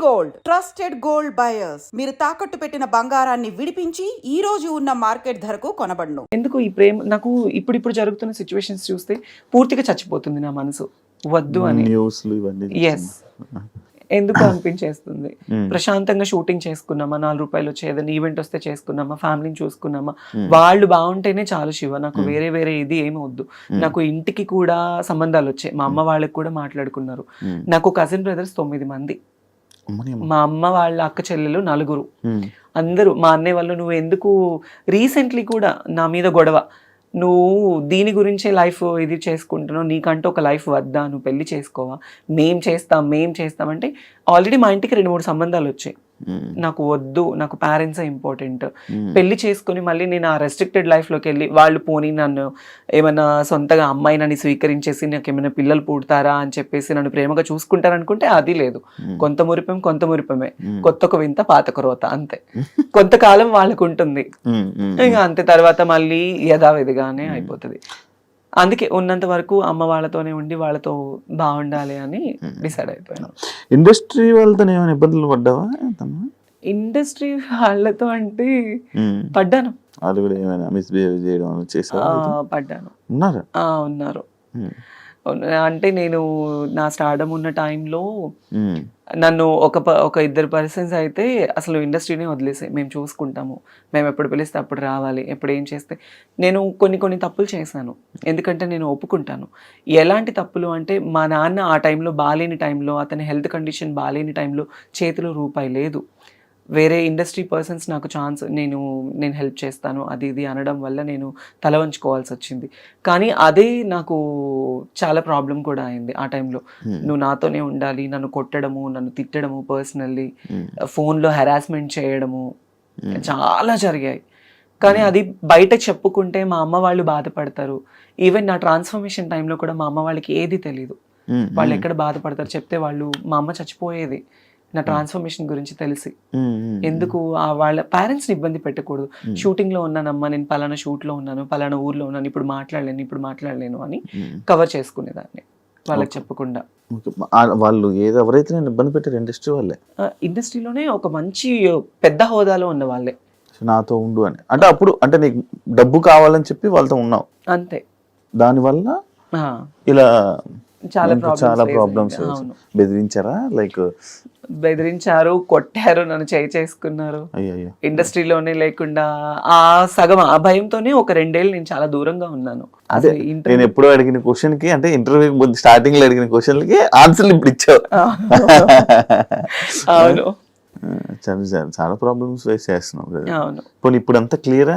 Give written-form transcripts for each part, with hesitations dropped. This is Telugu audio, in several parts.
Gold trusted gold buyers. మీరు తాకట్టు పెట్టిన బంగారాన్ని విడిపించి ఈ రోజు ఉన్న మార్కెట్ ధరకు కొనబడును. ఎందుకు ఈ ప్రేమ నాకు ఇప్పుడు జరుగుతున్న సిచ్యువేషన్స్ చూస్తే పూర్తిగా చచ్చిపోతుంది నా మనసు. వద్దు అని ఎస్ ఎందుకు అనిపించేస్తుంది. ప్రశాంతంగా షూటింగ్ చేసుకున్నామా, 4 రూపాయలు వచ్చే ఏదైనా ఈవెంట్ వస్తే చేసుకున్నామా, ఫ్యామిలీని చూసుకున్నామా, వాళ్ళు బాగుంటేనే చాలు శివ. నాకు వేరే ఇది ఏమి వద్దు. నాకు ఇంటికి కూడా సంబంధాలు వచ్చాయి, మా అమ్మ వాళ్ళకి కూడా మాట్లాడుకున్నారు. నాకు కజిన్ బ్రదర్స్ 9 మంది, మా అమ్మ వాళ్ళ అక్క చెల్లెలు 4. అందరూ మా అన్నయ్య వాళ్ళు. నువ్వు ఎందుకు రీసెంట్లీ కూడా నా మీద గొడవ, నువ్వు దీని గురించే లైఫ్ ఇది చేసుకుంటున్నావు, నీకంటూ ఒక లైఫ్ వద్దా, నువ్వు పెళ్లి చేసుకోవా, మేం చేస్తాం అంటే ఆల్రెడీ మా ఇంటికి 2-3 సంబంధాలు వచ్చాయి. నాకు వద్దు, నాకు పేరెంట్సే ఇంపార్టెంట్. పెళ్లి చేసుకుని మళ్ళీ నేను ఆ రెస్ట్రిక్టెడ్ లైఫ్లోకి వెళ్ళి వాళ్ళు పోనీ నన్ను ఏమైనా సొంతగా అమ్మాయి నన్ను స్వీకరించేసి నాకు ఏమైనా పిల్లలు పుడతారా అని చెప్పేసి నన్ను ప్రేమగా చూసుకుంటారనుకుంటే అది లేదు. కొంత మురిపమే, కొత్తకు వింత పాతకు రోత, అంతే. కొంతకాలం వాళ్ళకు ఉంటుంది, ఇంకా అంతే. తర్వాత మళ్ళీ యథావిధిగానే అయిపోతుంది. అందుకే ఉన్నంత వరకు అమ్మ వాళ్ళతోనే ఉండి వాళ్ళతో బాగుండాలి అని డిసైడ్ అయిపోయాను. ఇండస్ట్రీ వాళ్ళతో ఏమైనా ఇబ్బందులు పడ్డావా? ఇండస్ట్రీ వాళ్ళతో అంటే పడ్డాను. వాళ్ళు కూడా ఏమైనా మిస్బిహేవ్ చేయడం చేశారా? పడ్డాను. ఉన్నారు. అంటే నేను నా స్టార్డమ్ ఉన్న టైంలో నన్ను ఒక 2 పర్సన్స్ అయితే అసలు ఇండస్ట్రీనే వదిలేసాయి, మేము చూసుకుంటాము, మేము ఎప్పుడు పిలిస్తే అప్పుడు రావాలి, ఎప్పుడు ఏం చేస్తే. నేను కొన్ని తప్పులు చేశాను, ఎందుకంటే నేను ఒప్పుకుంటాను. ఎలాంటి తప్పులు అంటే, మా నాన్న ఆ టైంలో బాలేని టైంలో, అతని హెల్త్ కండిషన్ బాలేని టైంలో చేతిలో రూపాయి లేదు. వేరే ఇండస్ట్రీ పర్సన్స్ నాకు ఛాన్స్, నేను హెల్ప్ చేస్తాను అది ఇది అనడం వల్ల నేను తల వంచుకోవాల్సి వచ్చింది. కానీ అదే నాకు చాలా ప్రాబ్లం కూడా అయింది ఆ టైంలో. నువ్వు నాతోనే ఉండాలి, నన్ను కొట్టడము, నన్ను తిట్టడము, పర్సనల్లీ ఫోన్లో హెరాస్మెంట్ చేయడము చాలా జరిగాయి. కానీ అది బయట చెప్పుకుంటే మా అమ్మ వాళ్ళు బాధపడతారు. ఈవెన్ నా ట్రాన్స్ఫర్మేషన్ టైంలో కూడా మా అమ్మ వాళ్ళకి ఏది తెలీదు. వాళ్ళు ఎక్కడ బాధపడతారు చెప్తే, వాళ్ళు మా అమ్మ చచ్చిపోయేది నా ట్రాన్స్ఫర్మేషన్ గురించి తెలిసి. ఎందుకు వాళ్ళ పేరెంట్స్ని ఇబ్బంది పెట్టకూడదు. షూటింగ్లో ఉన్నానమ్మా, నేను పలానా షూట్లో ఉన్నాను, పలానా ఊర్లో ఉన్నాను, ఇప్పుడు మాట్లాడలేను అని కవర్ చేసుకునేదాన్ని వాళ్ళకి చెప్పకుండా. వాళ్ళు ఎవరైతే నేను ఇబ్బంది పెట్టారు ఇండస్ట్రీ వాళ్ళే, ఇండస్ట్రీలోనే ఒక మంచి పెద్ద హోదాలో ఉన్న వాళ్ళే నాతో ఉండు అని. అంటే అప్పుడు అంటే నీకు డబ్బు కావాలని చెప్పి వాళ్ళతో ఉన్నావు అంతే. దానివల్ల ఇలా చాలా ప్రాబ్లమ్స్. బెదిరించారా? బెదిరించారు, కొట్టారు, నన్ను చేసుకున్నారు. ఇండస్ట్రీలోనే లేకుండా ఆ సగం ఆ భయంతోనే ఒక 2 ఏళ్ళు నేను చాలా దూరంగా ఉన్నాను. అదే నేను ఎప్పుడు అడిగిన క్వశ్చన్ కి, అంటే ఇంటర్వ్యూ స్టార్టింగ్ లో అడిగిన క్వశ్చన్లకి ఆన్సర్లు ఇప్పుడు ఇచ్చావు. అవును, చాలా ప్రాబ్లమ్స్ ఫేస్ చేస్తున్నావు. ఇప్పుడు అంతా క్లియర్?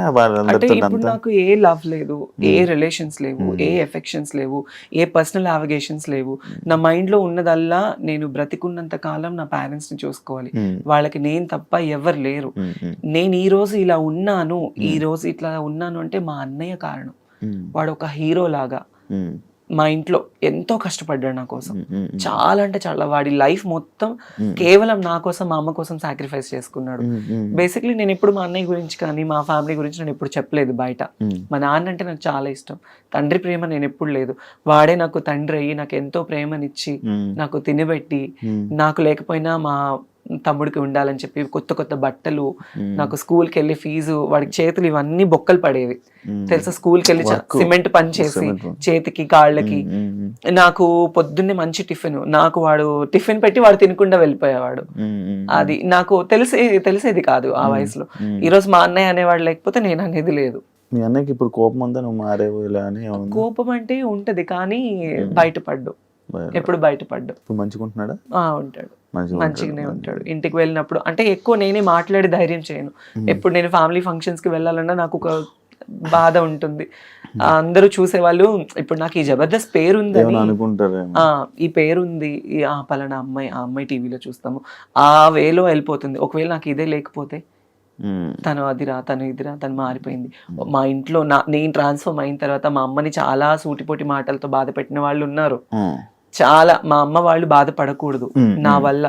ఇప్పుడు నాకు ఏ లవ్ లేదు, ఏ రిలేషన్స్ లేవు, ఏ ఎఫెక్షన్స్ లేవు, ఏ పర్సనల్ అలిగేషన్స్ లేవు. నా మైండ్ లో ఉన్నదల్లా, నేను బ్రతికున్నంత కాలం నా పేరెంట్స్ ని చూసుకోవాలి, వాళ్ళకి నేను తప్ప ఎవరు లేరు. నేను ఈ రోజు ఇలా ఉన్నాను, ఈ రోజు ఇట్లా ఉన్నాను అంటే మా అన్నయ్య కారణం. వాడు ఒక హీరో లాగా మా ఇంట్లో ఎంతో కష్టపడ్డాడు నా కోసం. చాలా అంటే చాలా, వాడి లైఫ్ మొత్తం కేవలం నా కోసం, మా అమ్మ కోసం సాక్రిఫైస్ చేసుకున్నాడు. బేసిక్లీ నేను ఎప్పుడు మా అన్నయ్య గురించి కానీ మా ఫ్యామిలీ గురించి నేను ఎప్పుడు చెప్పలేదు బయట. మా నాన్న అంటే నాకు చాలా ఇష్టం, తండ్రి ప్రేమ నేను ఎప్పుడు లేదు. వాడే నాకు తండ్రి అయ్యి నాకు ఎంతో ప్రేమనిచ్చి, నాకు తినబెట్టి, నాకు లేకపోయినా మా తమ్ముడికి ఉండాలని చెప్పి కొత్త బట్టలు, నాకు స్కూల్కి వెళ్ళి ఫీజు, వాడికి చేతులు ఇవన్నీ బొక్కలు పడేవి తెలుసా. స్కూల్కి వెళ్ళి సిమెంట్ పని చేసి చేతికి కాళ్ళకి, నాకు పొద్దున్నే మంచి టిఫిన్, నాకు వాడు టిఫిన్ పెట్టి వాడు తినకుండా వెళ్ళిపోయేవాడు. అది నాకు తెలిసేది కాదు ఆ వయసులో. ఈరోజు మా అన్నయ్య అనేవాడు లేకపోతే నేను అనేది లేదు. మీ అన్నయ్యకి ఇప్పుడు కోపం ఉందా నువ్వు మారేవు ఇలా అని? కోపం అంటే ఉంటది, కానీ బయటపడ్డు, ఎప్పుడు బయటపడ్డు. మంచిగుంటున్నాడా? ఉంటాడు, మంచిగానే ఉంటాడు. ఇంటికి వెళ్ళినప్పుడు అంటే ఎక్కువ నేనే మాట్లాడి ధైర్యం చేయను. ఎప్పుడు నేను ఫ్యామిలీ ఫంక్షన్స్ కి వెళ్ళాలన్నా నాకు ఒక బాధ ఉంటుంది. అందరూ చూసేవాళ్ళు ఇప్పుడు నాకు ఈ జబర్దస్త్ పేరు ఉందని అనుకుంటారు, ఈ పేరుంది, ఆ పలానా అమ్మాయి, ఆ అమ్మాయి టీవీలో చూస్తాము, ఆ వేలో వెళ్ళిపోతుంది. ఒకవేళ నాకు ఇదే లేకపోతే, తను అదిరా, తను ఇదిరా, తను మారిపోయింది. మా ఇంట్లో నేను ట్రాన్స్ఫర్మ్ అయిన తర్వాత మా అమ్మని చాలా సూటిపోటి మాటలతో బాధ పెట్టిన వాళ్ళు ఉన్నారు. చాలా, మా అమ్మ వాళ్ళు బాధపడకూడదు నా వల్ల.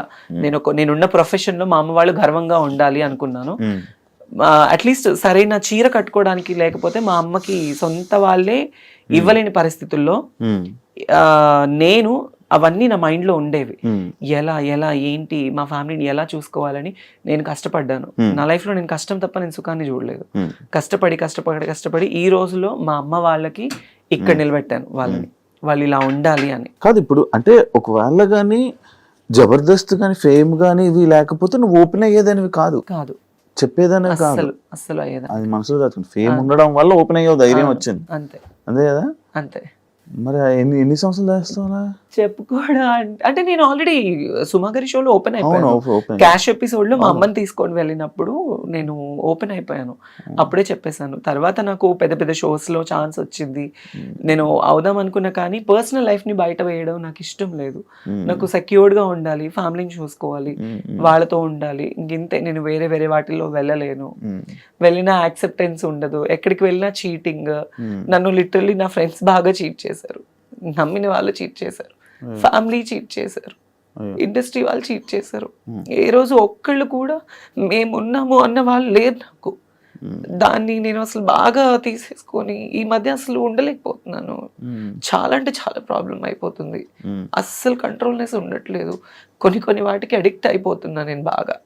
నేనున్న ప్రొఫెషన్ లో మా అమ్మ వాళ్ళు గర్వంగా ఉండాలి అనుకున్నాను. అట్లీస్ట్ సరైన చీర కట్టుకోవడానికి లేకపోతే మా అమ్మకి సొంత వాళ్ళే ఇవ్వలేని పరిస్థితుల్లో నేను అవన్నీ నా మైండ్లో ఉండేవి. ఎలా ఎలా ఏంటి మా ఫ్యామిలీని ఎలా చూసుకోవాలని నేను కష్టపడ్డాను. నా లైఫ్లో నేను కష్టం తప్ప నేను సుఖాన్ని చూడలేదు. కష్టపడి ఈ రోజులో మా అమ్మ వాళ్ళకి ఇక్కడ నిలబెట్టాను వాళ్ళని, వాళ్ళు ఇలా ఉండాలి అని. కాదు ఇప్పుడు అంటే ఒకవేళ కానీ జబర్దస్త్ కానీ ఫేమ్ కానీ ఇవి లేకపోతే నువ్వు ఓపెన్ అయ్యేదానివి కాదు, చెప్పేదానివి కాదు, అస్సలు అయ్యేదా. అది మనసులో దాచుకుంది. ఫేమ్ ఉండడం వల్ల ఓపెన్ అయ్యే ధైర్యం వచ్చింది, అంతే అంతే కదా. అంతే. మరి ఎన్ని సంవత్సరాలు చేస్తావా? చెప్పుకోవడం అంటే నేను ఆల్రెడీ సుమాగరి షోలో ఓపెన్ అయిపోయాను. క్యాష్ ఎపిసోడ్ లో మా అమ్మని తీసుకొని వెళ్ళినప్పుడు నేను ఓపెన్ అయిపోయాను. అప్పుడే చెప్పేశాను. తర్వాత నాకు పెద్ద పెద్ద షోస్ లో ఛాన్స్ వచ్చింది. నేను అవుదాం అనుకున్నా, కానీ పర్సనల్ లైఫ్ ని బయట వేయడం నాకు ఇష్టం లేదు. నాకు సెక్యూర్డ్ గా ఉండాలి, ఫ్యామిలీని చూసుకోవాలి, వాళ్ళతో ఉండాలి. ఇంతే, నేను వేరే వేరే వాటిల్లో వెళ్ళలేను. వెళ్ళినా యాక్సెప్టెన్స్ ఉండదు, ఎక్కడికి వెళ్ళినా చీటింగ్. నన్ను లిటరల్లీ నా ఫ్రెండ్స్ బాగా చీట్ చేశారు, నమ్మిన వాళ్ళు చీట్ చేశారు, ఫ్యామిలీ చీట్ చేశారు, ఇండస్ట్రీ వాళ్ళు చీట్ చేశారు. ఏ రోజు ఒక్కళ్ళు కూడా మేమున్నాము అన్న వాళ్ళు లేరు నాకు. దాన్ని నేను అసలు బాగా తీసేసుకొని ఈ మధ్య అసలు ఉండలేకపోతున్నాను. చాలా అంటే చాలా ప్రాబ్లం అయిపోతుంది. అస్సలు కంట్రోల్నెస్ ఉండట్లేదు. కొన్ని వాటికి అడిక్ట్ అయిపోతున్నా నేను బాగా.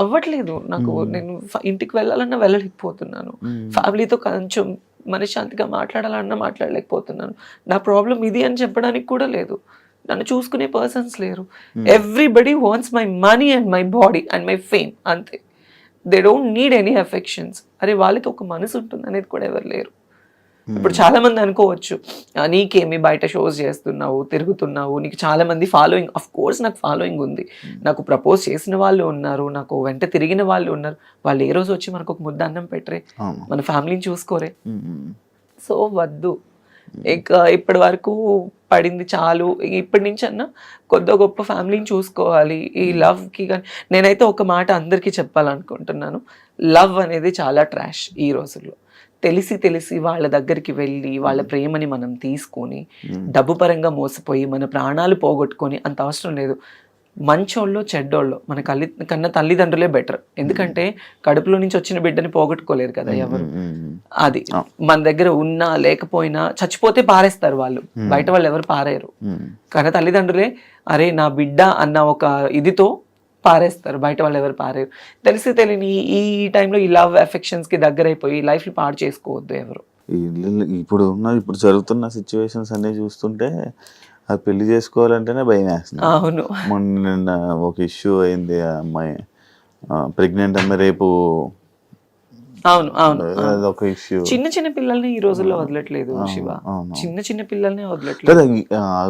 అవ్వట్లేదు నాకు. నేను ఇంటికి వెళ్ళాలన్నా వెళ్ళలేకపోతున్నాను. ఫ్యామిలీతో కొంచెం మనశ్శాంతిగా మాట్లాడాలన్నా మాట్లాడలేకపోతున్నాను. నా ప్రాబ్లం ఇది అని చెప్పడానికి కూడా లేదు. నన్ను చూసుకునే పర్సన్స్ లేరు. Everybody wants my money and my body and my fame, అంతే. They don't need any affections. అరే వాళ్ళకి ఒక మనసు ఉంటుంది అనేది కూడా ఎవరు లేరు. ఇప్పుడు చాలా మంది అనుకోవచ్చు, నీకేమి బయట షోస్ చేస్తున్నావు, తిరుగుతున్నావు, నీకు చాలా మంది ఫాలోయింగ్. అఫ్ కోర్స్ నాకు ఫాలోయింగ్ ఉంది, నాకు ప్రపోజ్ చేసిన వాళ్ళు ఉన్నారు, నాకు వెంట తిరిగిన వాళ్ళు ఉన్నారు. వాళ్ళు ఏ రోజు వచ్చి మనకు ఒక ముద్ద అన్నం పెట్టరే, మన ఫ్యామిలీని చూసుకోరే. సో వద్దు, ఇక ఇప్పటి వరకు పడింది చాలు. ఇప్పటి నుంచి అన్నా కొద్ది గొప్ప ఫ్యామిలీని చూసుకోవాలి. ఈ లవ్కి కానీ నేనైతే ఒక మాట అందరికీ చెప్పాలనుకుంటున్నాను, లవ్ అనేది చాలా ట్రాష్ ఈ రోజుల్లో. తెలిసి వాళ్ళ దగ్గరికి వెళ్ళి వాళ్ళ ప్రేమని మనం తీసుకొని డబ్బు పరంగా మోసపోయి మన ప్రాణాలు పోగొట్టుకొని అంత అవసరం లేదు. మంచోళ్ళు చెడ్డోళ్ళు మన కన్నా తల్లిదండ్రులే బెటర్. ఎందుకంటే కడుపులో నుంచి వచ్చిన బిడ్డని పోగొట్టుకోలేరు కదా ఎవరు. అది మన దగ్గర ఉన్నా లేకపోయినా చచ్చిపోతే పారేస్తారు వాళ్ళు, బయట వాళ్ళు ఎవరు పారేయరు. కానీ తల్లిదండ్రులే అరే నా బిడ్డ అన్న ఒక ఇదితో పారేస్తారు, బయట వాళ్ళు ఎవరు పారేరు. తెలియని ఈ టైంలో ఈ లవ్ అఫెక్షన్స్ కి దగ్గర అయిపోయి లైఫ్ ని పాడు చేసుకోవద్దు ఎవరు. ఇప్పుడు జరుగుతున్న సిచ్యువేషన్స్ అన్ని చూస్తుంటే అది పెళ్లి చేసుకోవాలంటేనే భయం వేస్తుంది. అవును, మొన్న ఒక ఇష్యూ అయింది, ఆ అమ్మాయి ప్రెగ్నెంట్ అమ్మాయి రేపు. అవును అవును, ఒక ఇష్యూ. చిన్న పిల్లల్ని ఈ రోజుల్లో వదలట్లేదు శివ, చిన్న పిల్లల్ని వదలట్లేదు.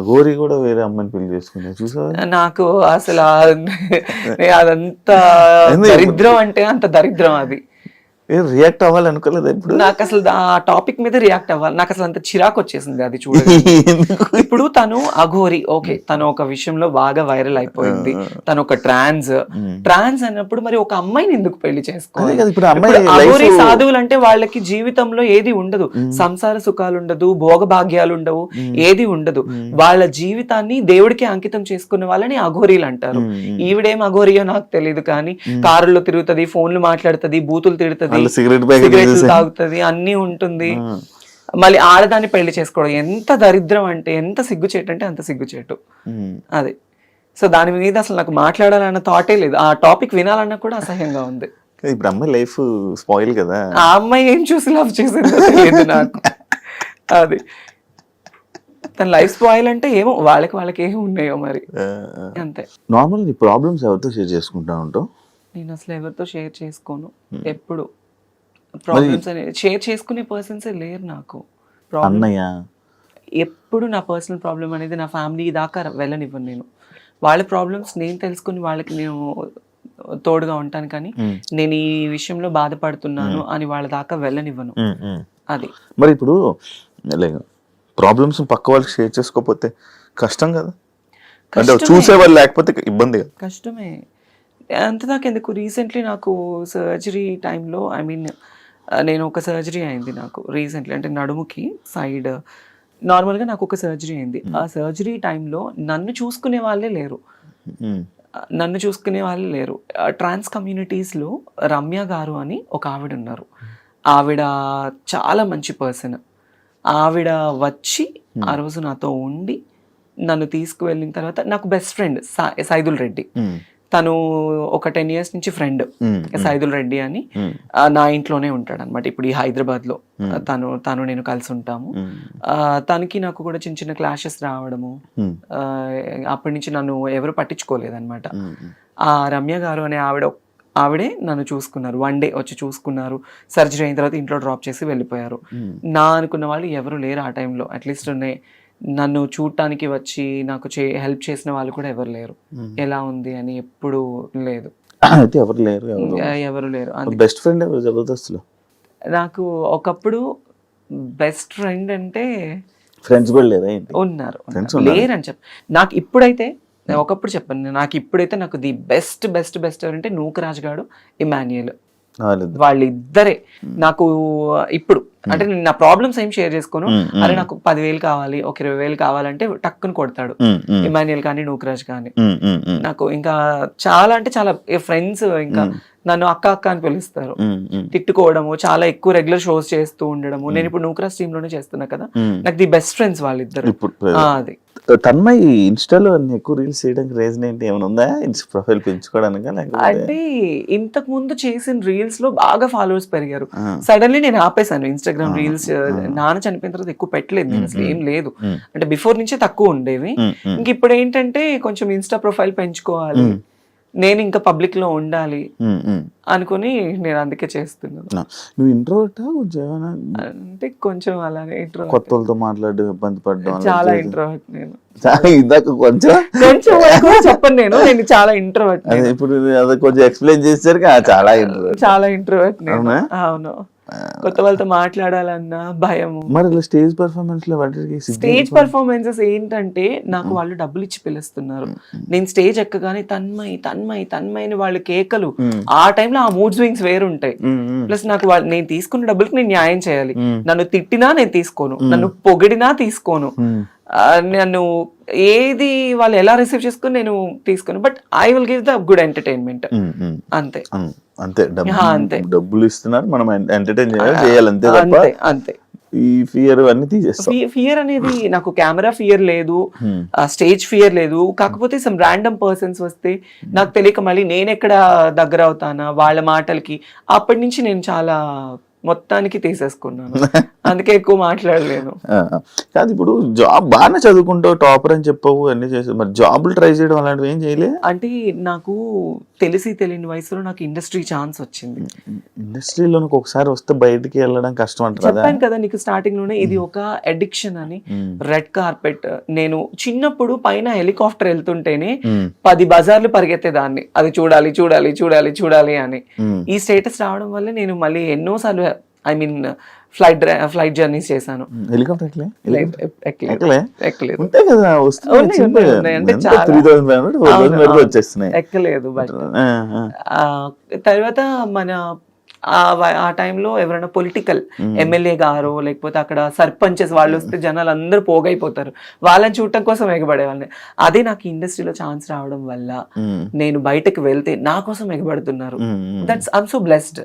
గోరి కూడా వేరే అమ్మాయిని పెళ్లి చేసుకున్నా చూసా. నాకు అసలు అదంతా దరిద్రం అంటే అంత దరిద్రం. అది రియాక్ట్ అవ్వాలి అనుకోలేదు ఇప్పుడు. నాకు అసలు ఆ టాపిక్ మీద రియాక్ట్ అవ్వాలి, నాకు అసలు అంత చిరాకు వచ్చేసింది అది చూడండి. ఇప్పుడు తను అఘోరి, ఓకే, తను ఒక విషయంలో బాగా వైరల్ అయిపోయింది. తను ఒక ట్రాన్స్ అన్నప్పుడు మరి ఒక అమ్మాయిని ఎందుకు పెళ్లి చేసుకోవాలి? అఘోరి సాధువులు అంటే వాళ్ళకి జీవితంలో ఏది ఉండదు, సంసార సుఖాలు ఉండదు, భోగభాగ్యాలు ఉండవు, ఏది ఉండదు. వాళ్ళ జీవితాన్ని దేవుడికి అంకితం చేసుకున్న వాళ్ళని అఘోరీలు అంటారు. ఈవిడేం అఘోరియో నాకు తెలియదు, కానీ కారులో తిరుగుతుంది, ఫోన్లు మాట్లాడుతుంది, బూతులు తిడుతుంది, సిగరెట్లు తాగుతుంది, అన్ని ఉంటుంది. మళ్ళీ ఆడదాన్ని పెళ్లి చేసుకోవడం ఎంత దరిద్రం అంటే, ఎంత సిగ్గుచేటు అంటే అంత సిగ్గుచేటు అది. సో దాని మీద అసలు నాకు మాట్లాడాలన్న థాటే లేదు, ఆ టాపిక్ వినాలన్నా కూడా అసహ్యంగా ఉంది. ఇప్పుడు అమ్మాయి లైఫ్ స్పాయిల్ కదా. ఆ అమ్మాయి ఏం చూసి లవ్ చేసిందో తెలియదు నాకు. అది తన లైఫ్ స్పాయిల్ అంటే ఏమో వాళ్ళకి ఏమి ఉన్నాయో మరి, అంతే. నార్మల్ నీ ప్రాబ్లమ్స్ ఎవరితో షేర్ చేసుకుంటా ఉంటావు? నేను అసలు ఎవరితో షేర్ చేసుకోను. ఎప్పుడు ప్రాబ్లమ్స్ అనేది షేర్ చేసుకునే పర్సన్సే లేరు నాకు. అన్నయ్య ఎప్పుడు నా పర్సనల్ ప్రాబ్లం అనేది నా ఫ్యామిలీ దాకా వెళ్ళనివ్వను నేను. వాళ్ళ ప్రాబ్లమ్స్ నేను తెలుసుకుని వాళ్ళకి నేను తోడుగా ఉంటాను, కానీ నేను ఈ విషయంలో బాధపడుతున్నాను అని వాళ్ళ దాకా వెళ్ళనివ్వను. అది మరి ఇప్పుడు ప్రాబ్లమ్స్ పక్క వాళ్ళకి షేర్ చేసుకోకపోతే కష్టం కదా, చూసేవాళ్ళు లేకపోతే ఇబ్బంది. కష్టమే, అంతదాకా ఎందుకు. రీసెంట్లీ నాకు సర్జరీ టైంలో, ఐ మీన్ నేను ఒక సర్జరీ అయింది నాకు రీసెంట్లీ, అంటే నడుముకి సైడ్ నార్మల్గా నాకు ఒక సర్జరీ అయింది. ఆ సర్జరీ టైంలో నన్ను చూసుకునే వాళ్ళే లేరు. ట్రాన్స్ కమ్యూనిటీస్లో రమ్య గారు అని ఒక ఆవిడ ఉన్నారు. ఆవిడ చాలా మంచి పర్సన్. ఆవిడ వచ్చి ఆ రోజు నాతో ఉండి నన్ను తీసుకువెళ్ళిన తర్వాత నాకు బెస్ట్ ఫ్రెండ్ సైదుల్ రెడ్డి, తను ఒక 10 years నుంచి ఫ్రెండ్ సైదుల్ రెడ్డి అని, నా ఇంట్లోనే ఉంటాడు అనమాట ఇప్పుడు ఈ హైదరాబాద్ లో. తను నేను కలిసి ఉంటాము. తనకి నాకు కూడా చిన్న చిన్న క్లాషెస్ రావడము, అప్పటి నుంచి నన్ను ఎవరు పట్టించుకోలేదన్నమాట. ఆ రమ్య గారు అనే ఆవిడే నన్ను చూసుకున్నారు, 1 day వచ్చి చూసుకున్నారు. సర్జరీ అయిన తర్వాత ఇంట్లో డ్రాప్ చేసి వెళ్ళిపోయారు. నా అనుకున్న వాళ్ళు ఎవరు లేరు ఆ టైంలో. అట్లీస్ట్ నన్ను చూడటానికి వచ్చి నాకు హెల్ప్ చేసిన వాళ్ళు కూడా ఎవరు లేరు. ఎలా ఉంది అని ఎప్పుడు లేదు, అయితే ఎవరు లేరు. బెస్ట్ ఫ్రెండ్ ఎవరు జబర్దస్త్లో? నాకు ఒకప్పుడు బెస్ట్ ఫ్రెండ్ అంటే ఫ్రెండ్స్ కూడా లేరా? ఉన్నారు, లేరని చెప్పి నాకు ఇప్పుడైతే ఒకప్పుడు చెప్పాను. నాకు ఇప్పుడైతే నాకు ది బెస్ట్ బెస్ట్ బెస్ట్ ఎవరంటే నూకరాజ్ గాడు, ఇమాన్యుయల్, వాళ్ళిద్దరే నాకు ఇప్పుడు. అంటే నేను నా ప్రాబ్లమ్స్ ఏం షేర్ చేసుకోను. అరే నాకు 10,000 కావాలి, ఒక 20,000 కావాలంటే టక్కుని కొడతాడు ఇమాన్యుయల్ కానీ నూకరాజ్ కానీ. నాకు ఇంకా చాలా అంటే చాలా ఫ్రెండ్స్, ఇంకా నన్ను అక్క అక్క అని పిలుస్తారు. తిట్టుకోవడము, చాలా ఎక్కువ రెగ్యులర్ షోస్ చేస్తూ ఉండడము. నేను ఇప్పుడు నూకరాజ్ టీమ్ లోనే చేస్తున్నా కదా, నాకు ది బెస్ట్ ఫ్రెండ్స్ వాళ్ళిద్దరు. అది తన్మయ్ ఇన్స్టాలో ఎక్కువ రీల్స్ చేయడానికి రీజన్ ఏంటి? ఏమైనా ఉందా? ప్రొఫైల్ పెంచుకోవడానికి? అంటే ఇంతకు ముందు చేసిన రీల్స్ లో బాగా ఫాలోవర్స్ పెరిగారు. సడన్లీ నేను ఆపేసాను ఇన్స్టాగ్రామ్ రీల్స్. నాన్న చనిపోయిన తర్వాత ఎక్కువ పెట్టలేదు నేను, అసలు ఏం లేదు. అంటే బిఫోర్ నుంచే తక్కువ ఉండేవి. ఇంక ఇప్పుడు ఏంటంటే కొంచెం ఇన్స్టా ప్రొఫైల్ పెంచుకోవాలి, నేను ఇంకా పబ్లిక్ లో ఉండాలి అనుకుని నేను అందుకే చేస్తున్నాను. నువ్వు ఇంట్రోవర్టా కొంచెం? అంటే కొంచెం అలానే ఇంట్రోవర్ట్. కొత్త వాళ్ళతో మాట్లాడడం, ఇబ్బంది పడడం? చాలా ఇంట్రోవర్ట్ నేను. ఇందాక కొంచెం చెప్పను నేను చాలా ఇంట్రోవర్ట్. ఇప్పుడు కొంచెం ఎక్స్ప్లెయిన్ చేసేసరికి చాలా ఇంట్రోవర్ట్ నేను. అవును, కొత్త వాళ్ళతో మాట్లాడాలన్నా భయము. మరి స్టేజ్ పర్ఫార్మెన్స్ లో స్టేజ్ పర్ఫార్మెన్సెస్ ఏంటంటే నాకు వాళ్ళు డబ్బులు ఇచ్చి పిలుస్తున్నారు. నేను స్టేజ్ ఎక్కగానే తన్మయ్ తన్మయ్ తన్మయ్ అని వాళ్ళు కేకలు. ఆ టైంలో ఆ మూడ్ స్వింగ్స్ వేరుంటాయి. ప్లస్ నాకు నేను తీసుకున్న డబ్బులకి నేను న్యాయం చేయాలి. నన్ను తిట్టినా నేను తీసుకోను, నన్ను పొగిడినా తీసుకోను, నన్ను ఏది వాళ్ళు ఎలా రిసీవ్ చేసుకుని నేను తీసుకోను. But I will give the good entertainment. అంతే అంతే. డబ్బులు ఇస్తున్నారు, మనం ఎంటర్టైన్ చేయాలి అంతే తప్ప అంతే. ఈ ఫియర్ అన్ని తీసేస్తాం. ఫియర్ అనేది నాకు కెమెరా ఫియర్ లేదు, స్టేజ్ ఫియర్ లేదు. కాకపోతే సమ్ ర్యాండమ్ పర్సన్స్ వస్తే నాకు తెలియక మళ్ళీ నేను ఎక్కడ దగ్గర అవుతానా వాళ్ళ మాటలకి. అప్పటి నుంచి నేను చాలా మొత్తానికి తీసేసుకున్నాను, అందుకే ఎక్కువ మాట్లాడలేను. కాదు, ఇప్పుడు జాబ్ బాగానే చదువుకుంటావు, టాపర్ అని చెప్పవు, అన్ని చేసావు, మరి జాబ్లు ట్రై చేయడం అలాంటివి ఏం చేయలే? అంటే నాకు తెలియని వయసులో నాకు ఇండస్ట్రీ ఛాన్స్ వచ్చింది. ఇండస్ట్రీలో ఒకసారి వస్తే బయటికి వెళ్ళడం కష్టం అంటారు. చెప్పాను కదా నీకు స్టార్టింగ్ లోనే, ఇది ఒక అడిక్షన్ అని. రెడ్ కార్పెట్, నేను చిన్నప్పుడు పైన హెలికాప్టర్ వెళ్తుంటేనే 10 బజార్లు పరిగెత్తేదాన్ని, అది చూడాలి చూడాలి చూడాలి చూడాలి అని. ఈ స్టేటస్ రావడం వల్ల నేను మళ్ళీ ఎన్నోసార్లు ఫ్లైట్ జర్నీస్ చేశాను. ఎక్కలేదు. బట్ తర్వాత మన ఆ టైంలో ఎవరైనా పొలిటికల్ ఎమ్మెల్యే గారు లేకపోతే అక్కడ సర్పంచెస్ వాళ్ళు వస్తే జనాలు అందరూ పోగైపోతారు, వాళ్ళని చూడటం కోసం ఎగబడేవాళ్ళని. అదే నాకు ఇండస్ట్రీలో ఛాన్స్ రావడం వల్ల నేను బయటకు వెళ్తే నా కోసం ఎగబడుతున్నారు. That's I'm so blessed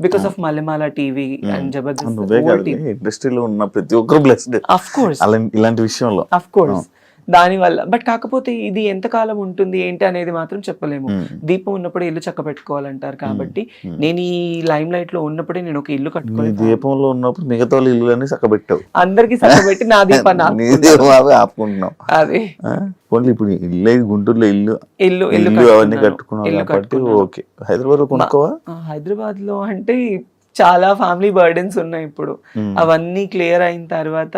because of Mallemala TV and Jabardasth. ఇండస్ట్రీలో ఉన్న ప్రతి ఒక్కరు బ్లెస్డ్ ఆఫ్ కోర్స్ ఇలాంటి విషయంలో, ఆఫ్ కోర్స్. దాని వల్ల. బట్ కాకపోతే ఇది ఎంతకాలం ఉంటుంది ఏంటి అనేది మాత్రం చెప్పలేము. దీపం ఉన్నప్పుడే ఇల్లు చక్క పెట్టుకోవాలంటారు. కాబట్టి నేను ఈ లైమ్ లైట్ లో ఉన్నప్పుడే నేను ఒక ఇల్లు కట్టుకోవాలి. దీపంలో ఉన్నప్పుడు మిగతా ఇల్లు చక్కబెట్టావు, అందరికి చక్కబెట్టి నా దీపాన్ని ఆపుకుంటున్నావు. అదే ఇప్పుడు ఇల్లే గుంటూరులో ఇల్లు అవన్నీ కట్టుకున్నావు కాబట్టి ఓకే. హైదరాబాద్ కొనుక్కోవా? హైదరాబాద్ లో అంటే చాలా ఫ్యామిలీ బర్డెన్స్ ఉన్నాయి ఇప్పుడు. అవన్నీ క్లియర్ అయిన తర్వాత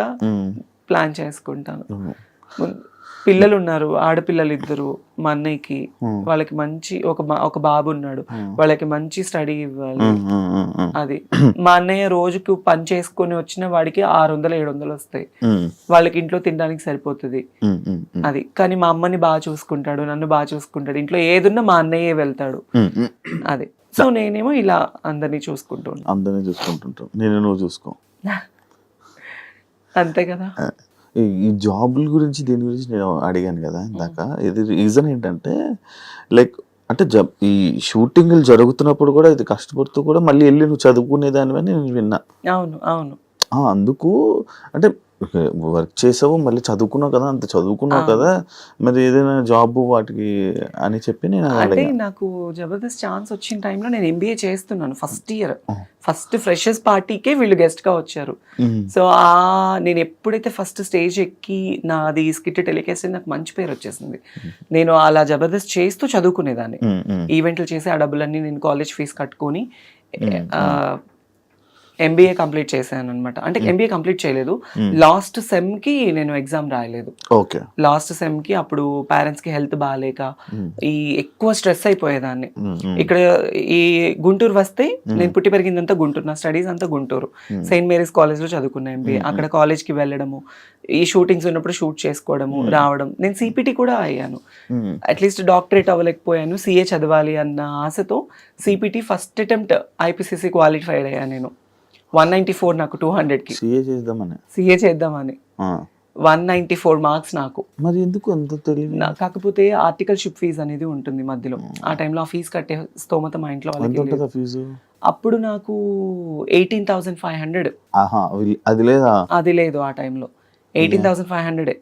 ప్లాన్ చేసుకుంటాను. పిల్లలు ఉన్నారు, ఆడపిల్లలు 2 మా అన్నయ్యకి. వాళ్ళకి మంచి ఒక బాబు ఉన్నాడు, వాళ్ళకి మంచి స్టడీ ఇవ్వాలి. అది మా అన్నయ్య రోజుకు పని చేసుకొని వచ్చిన వాడికి 600-700 వస్తాయి, వాళ్ళకి ఇంట్లో తినడానికి సరిపోతుంది. అది కానీ మా అమ్మని బాగా చూసుకుంటాడు, నన్ను బాగా చూసుకుంటాడు. ఇంట్లో ఏదున్నా మా అన్నయ్యే వెళ్తాడు. అది సో నేనేమో ఇలా అందరినీ చూసుకుంటుంటాను. నేను నువ్వు చూసుకో, అంతే కదా. ఈ జాబుల గురించి దీని గురించి నేను అడిగాను కదా ఇందాక. ఇది రీజన్ ఏంటంటే లైక్ అంటే ఈ షూటింగ్లు జరుగుతున్నప్పుడు కూడా ఇది కష్టపడుతూ కూడా మళ్ళీ వెళ్ళి నువ్వు చదువుకునేదానివని నేను విన్నా. అవును అవును. అందుకు అంటే వర్క్ చేసావు, మళ్ళీ చదువుకున్నావు కదా, అంత చదువుకున్నావు కదా, మరి ఏదైనా జాబ్ వాటికి అని చెప్పి నేను అంటే నాకు జబర్దస్త్ ఛాన్స్ వచ్చిన టైంలో నేను ఎంబీఏ చేస్తున్నాను ఫస్ట్ ఇయర్. ఫస్ట్ ఫ్రెషర్స్ పార్టీకే వీళ్ళు గెస్ట్ గా వచ్చారు. సో నేను ఎప్పుడైతే ఫస్ట్ స్టేజ్ ఎక్కి నాది స్కిట్ టెలికాస్ట్ నాకు మంచి పేరు వచ్చేసింది. నేను అలా జబర్దస్త్ చేస్తూ చదువుకునేదాన్ని, ఈవెంట్లు చేసి ఆ డబ్బులన్నీ నేను కాలేజ్ ఫీజు కట్టుకొని ఎంబీఏ కంప్లీట్ చేశాను అనమాట. అంటే ఎంబీఏ కంప్లీట్ చేయలేదు, లాస్ట్ సెమ్ కి నేను ఎగ్జామ్ రాయలేదు. లాస్ట్ సెమ్ కి అప్పుడు పేరెంట్స్ కి హెల్త్ బాగాలేక ఈ ఎక్కువ స్ట్రెస్ అయిపోయేదాన్ని. ఇక్కడ ఈ గుంటూరు వస్తే నేను పుట్టి పెరిగిందంతా గుంటూరు, నా స్టడీస్ అంతా గుంటూరు. సెయింట్ మేరీస్ కాలేజ్ లో చదువుకున్నా ఎంబీఏ. అక్కడ కాలేజ్ కి వెళ్ళడము, ఈ షూటింగ్స్ ఉన్నప్పుడు షూట్ చేసుకోవడము, రావడం. నేను సిపిటి కూడా అయ్యాను, అట్లీస్ట్ డాక్టరేట్ అవ్వలేకపోయాను, సిఏ చదవాలి అన్న ఆశతో CPT first attempt IPCC qualified అయ్యాను నేను. 194 నాకు 200కి సిఏ చేద్దామని 194 మార్క్స్ నాకు. మరి ఎందుకు అంత తెలియదు? కాకపోతే ఆర్టికల్షిప్ ఫీజు అనేది ఉంటుంది మధ్యలో. ఆ టైంలో ఆ ఫీజు కట్టే స్తోమత మా ఇంట్లో వాళ్ళకి ఫీజు. అప్పుడు నాకు 18,500. అది లేదు ఆ టైంలో. 18,500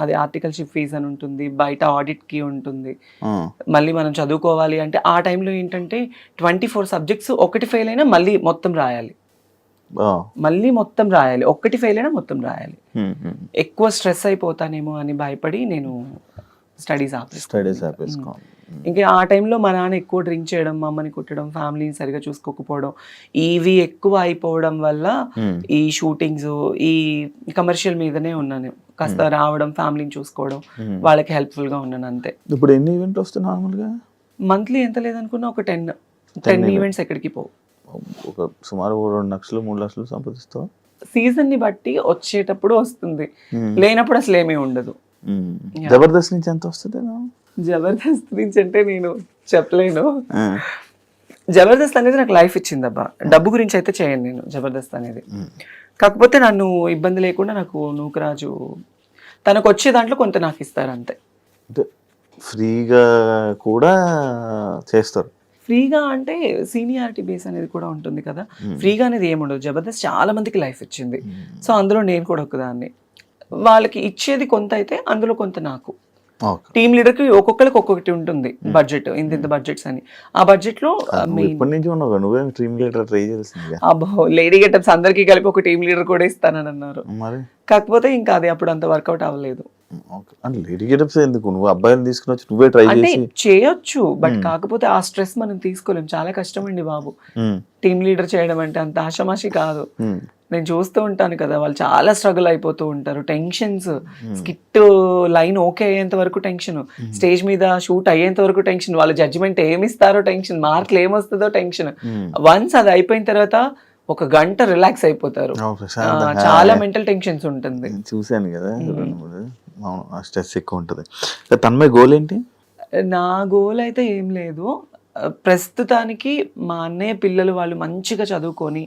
అది ఆర్టికల్షిప్ ఫీజు అని ఉంటుంది, బయట ఆడిట్ కి ఉంటుంది, మళ్ళీ మనం చదువుకోవాలి అంటే. ఆ టైంలో ఏంటంటే 24 సబ్జెక్ట్స్, ఒకటి ఫెయిల్ అయినా మళ్ళీ మొత్తం రాయాలి, ఒక్కటి ఫెయిల్ అయినా మొత్తం రాయాలి. ఎక్కువ స్ట్రెస్ అయిపోతానేమో అని భయపడి నేను స్టడీస్ ఆపేసుకున్నాను. ఇంకా ఆ టైంలో మా నాన్న ఎక్కువ డ్రింక్ చేయడం, మా అమ్మని కుట్టడం, ఫ్యామిలీని సరిగా చూసుకోకపోవడం, ఇవి ఎక్కువ అయిపోవడం వల్ల ఈ షూటింగ్స్, ఈ కమర్షియల్ మీదనే ఉన్నాను. కాస్త రావడం, ఫ్యామిలీని చూసుకోవడం, వాళ్ళకి హెల్ప్ఫుల్ గా ఉన్నాను అంతే. ఇప్పుడు ఎన్ని ఈవెంట్ వస్తాయి నార్మల్గా? మంత్లీ ఎంత లేదనుకున్నా ఒక 10 ఈవెంట్స్ ఎక్కడికి పోవు. ఒక సుమారు 2 లక్షలు 3 లక్షలు సంపాదిస్తావు. సీజన్ ని బట్టి వచ్చేటప్పుడు వస్తుంది, లేనప్పుడు అసలు ఏమీ ఉండదు. జబర్దస్త్ నుంచి ఎంత వస్తుంది? జబర్దస్త్ నుంచి అంటే నేను చెప్పలేను. జబర్దస్త్ అనేది నాకు లైఫ్ ఇచ్చింది అబ్బా. డబ్బు గురించి అయితే చేయను నేను జబర్దస్త్ అనేది. కాకపోతే నన్ను ఇబ్బంది లేకుండా నాకు నూకరాజు తనకు వచ్చే దాంట్లో కొంత నాకు ఇస్తారు అంతే. ఫ్రీగా కూడా చేస్తారు. ఫ్రీగా అంటే సీనియారిటీ బేస్ అనేది కూడా ఉంటుంది కదా. ఫ్రీగా అనేది ఏముండదు. జబర్దస్త్ చాలా మందికి లైఫ్ ఇచ్చింది. సో అందులో నేను కూడా ఒకదాన్ని. వాళ్ళకి ఇచ్చేది కొంత అయితే అందులో కొంత నాకు. టీమ్ లీడర్ కి ఒక్కొక్కరికి ఒక్కొక్కటి ఉంటుంది బడ్జెట్, ఇంత బడ్జెట్స్ అని. ఆ బడ్జెట్ లో అబ్బో లేడీ గెటప్స్ అందరికి కలిపి ఒక టీమ్ లీడర్ కూడా ఇస్తానని అన్నారు. కాకపోతే ఇంకా అది అప్పుడు అంత వర్కౌట్ అవ్వలేదు. అంటే చేయొచ్చు, బట్ కాకపోతే ఆ స్ట్రెస్ మనం తీసుకోలేం. చాలా కష్టం అండి బాబు టీమ్ లీడర్ చేయడం అంటే. అంత ఆషామాషి కాదు. నేను చూస్తూ ఉంటాను కదా, వాళ్ళు చాలా స్ట్రగుల్ అయిపోతూ ఉంటారు. టెన్షన్స్, స్కిట్ లైన్ ఓకే అయ్యేంత వరకు టెన్షన్, స్టేజ్ మీద షూట్ అయ్యేంత వరకు టెన్షన్, వాళ్ళ జడ్జిమెంట్ ఏమిస్తారో టెన్షన్, మార్కులు ఏమొస్తుందో టెన్షన్. వన్స్ అది అయిపోయిన తర్వాత ఒక గంట రిలాక్స్ అయిపోతారు. చాలా మెంటల్ టెన్షన్స్ ఉంటుంది. చూసాను కదా, స్ట్రెస్ ఎక్కువ ఉంటుంది. తన్మయ గోల్ ఏంటి? నా గోల్ అయితే ఏం లేదు ప్రస్తుతానికి. మా అన్నయ్య పిల్లలు వాళ్ళు మంచిగా చదువుకొని,